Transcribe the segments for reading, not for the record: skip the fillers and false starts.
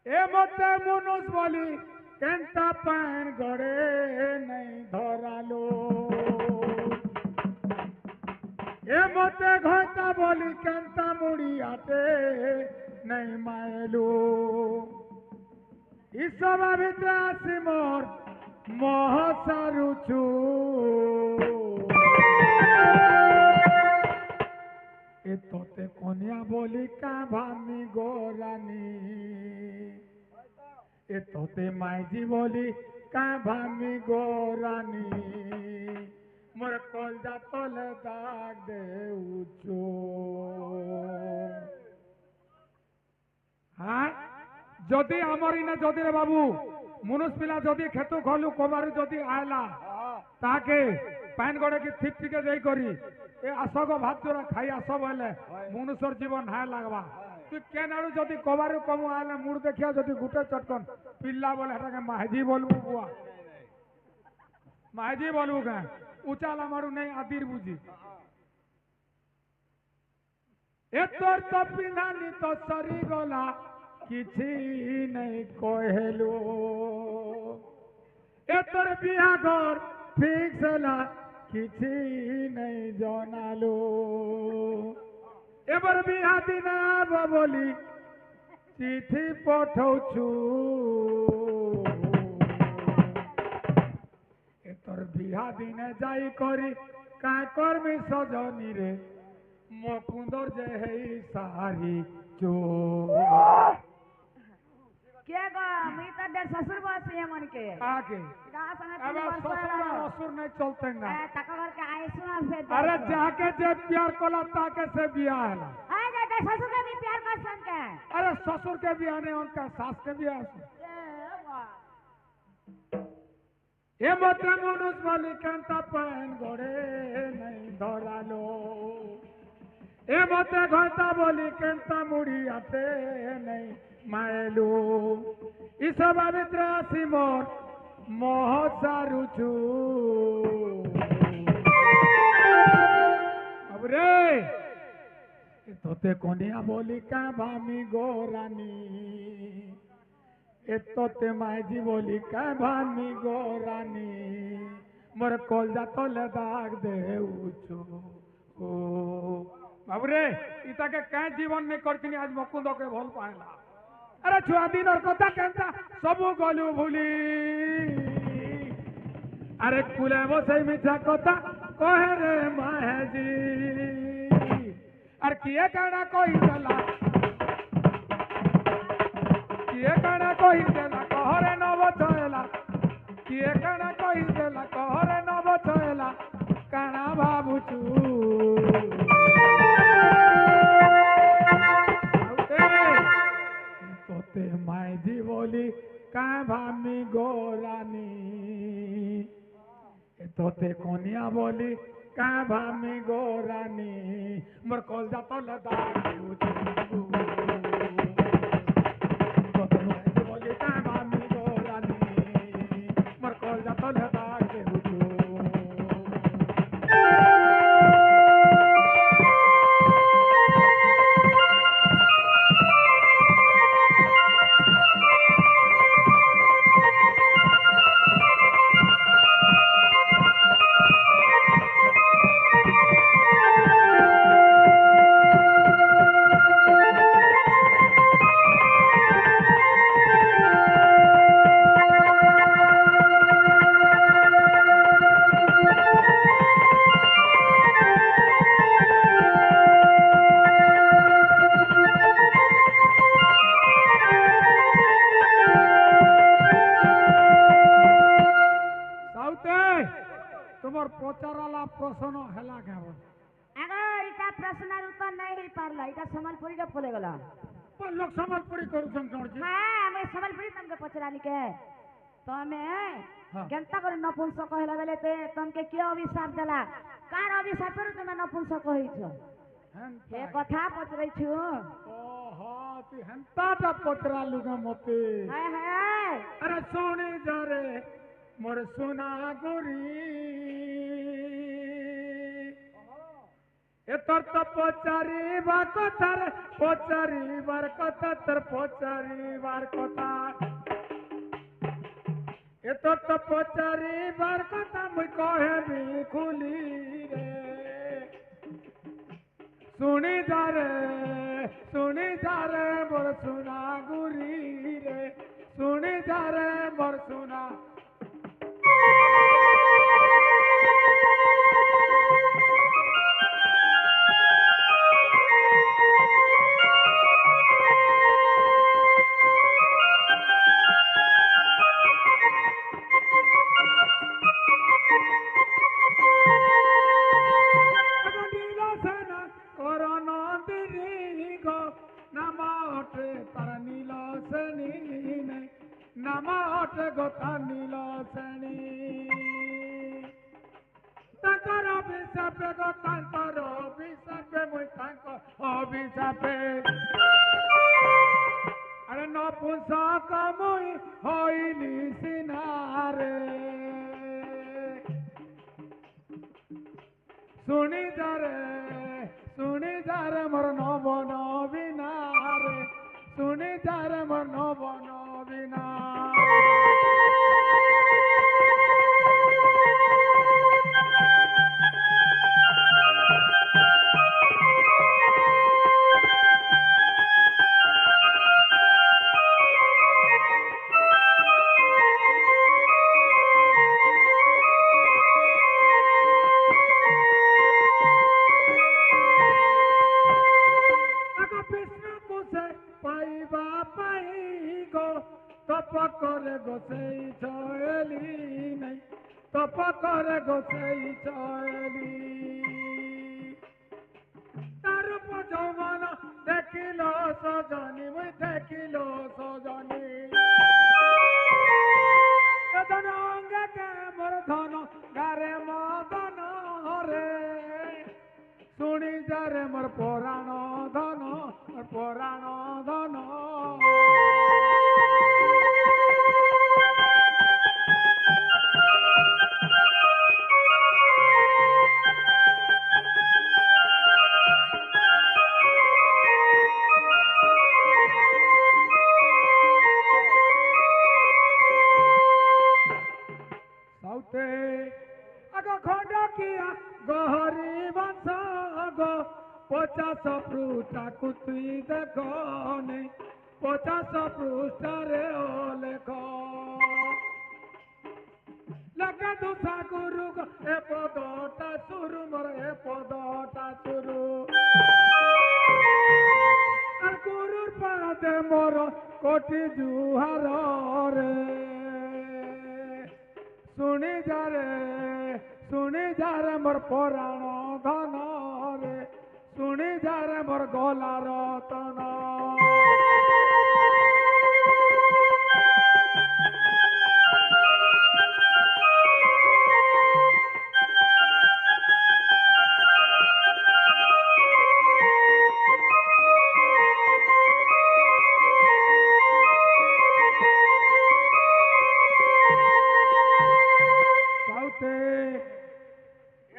ए मते मनुष बोली केंता पैन गड़े नहीं धरालो ए मते घोता बोली केंता मुड़ी आते नहीं मायलू ईसवा भितर आसी मोर मोह सारुचू ए तोते कोनिया बोली का भामी गोरानी ए तोते माईजी बोली का भामी गोरानी मोर कलजा तले दाग दे उचो हाँ जदि आमर इने जदि रे बाबू मनुष पिला जदि खेतु खलु कबारु जदि आयला ताके पैन गड़े की ठीक ठीक दे करी ए आसग भात जोरा खाई आस बोले मनुष्यर जीवन हाय लगवा तु केनाडू जदि कबारु कमु आले मुड़ देखिया जदि गुटे चटकन पिल्ला बोले हटाके माहिजी बोलबू बुआ माहिजी बोलबू का उचाला मारू नहीं आदिर बुझी ए तोर तो पिंधानी तो सरी गला किछि नहीं कहलू ए तोर बिया घर फिक्स ला किछि नहीं जनालू एबर बिया दिन आब बोली चिठी पठौछु ए तोर बिया दिन जाई करी का करमी सजनी रे मुकुंदर जे है सारी चो क्या गो मी तो डर ससुर बस है मन के आके कहां संग अब ससुर ससुर नहीं चलते ना ए तका घर के आए सुना फिर अरे जाके जे प्यार कोला ताके से बियाह है हां जे ससुर के भी प्यार कर सन के अरे ससुर के बियाह नहीं उनका सास के बियाह ए मते मनुष वाली कांता पहन गोड़े नहीं धरालो ए मते घोता बोली कांता मुड़ी आते नहीं मायलू इस पवित्र आसी मोर मोह सारुचू अब रे तोते कोनिया बोली का भामी गोरानी ए तोते माईजी बोली का भामी गोरानी मोर कलजा तले दाग दे उचो ओ बाबूरे इता के कई जीवन नहीं करती आज मुकुंद के भल पाएला अरे छुआ दिन और कथा कहता सबू गलू भूली अरे कुले वो सही मीठा कथा कहे रे माहेजी अरे किए कहना कोई दला किए कहना कोई देला कहरे न बचेला किए कहना कोई देला कहरे न बचेला काना बाबूचू तोते माईजी बोली का भामी गोरानी तोते कोनिया बोली का भामी गोरानी मोर कलजा तले दाग दे उचू तोते माईजी बोली का भामी गोरानी मोर कलजा तले दाग दे उचू तुमर पचाराला प्रश्न हैला क्या अगर इटा प्रश्न उत्तर नहीं ही पारला इटा संबलपुरी के फले गला पर लोग संबलपुरी करू संकट जी हां हमें संबलपुरी तुमके पचरानी के तो हमें जनता को नपुंसक कहला बेले ते तुमके क्यों अभिशाप देला कार अभिशाप पर तुम नपुंसक कहि छ ए कथा पचरै छु ओहो तू हंताटा पचरा लुगा मते हाय हाय अरे सोने जा रे मोर सोना गोरी এ তোর তো পচারিবার কথা রে পচারিবার কথা তোর পচারিবার কথা এ তোর তো পচারিবার কথা মুই কহেবি খুলি রে শুনি যা রে মোর সোনা গুরি রে শুনি যা রে মোর সোনা নামাটে গোতা নীল শ্রেণী তাঙ্কর অভিশাপে গো তাঙ্কর অভিশাপে মুই তাঙ্ক অভিশাপে আরে নপুংসক মুই হইলি সিনারে শুনি যারে মোর নব নবীনারে শুনি যারে মোর নব নবীনা করে গোসাই ছয়লি নাই তপ করে গোসাই ছয়লি তার যৌবন দেখিল সজনী মুই দেখিল সজনী ধন অঙ্গে কে মোর ধন গারে মদন রে শুনি যারে মোর পুরাণ ধন পুরাণ ধন গহরি বংশ গো 50 পৃষ্ঠাକୁ তুই দেখনে 50 পৃষ্ঠারে ও লেখ লেখে দুসা গুরু এ পদটা শুরু মোর এ পদটা শুরু আর গুরুর পাদে মোর কোটি জুহার রে শুনি যারে মোর পুরাণ ধন রে শুনি যারে মোর গলা রতন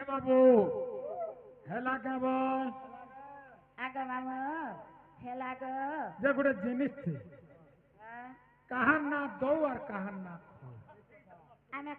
বাবু হেলা কেবল আগে মামু হেলা গো যে গোটে জিনিস কাহার না দৌ আর কাহার না আমি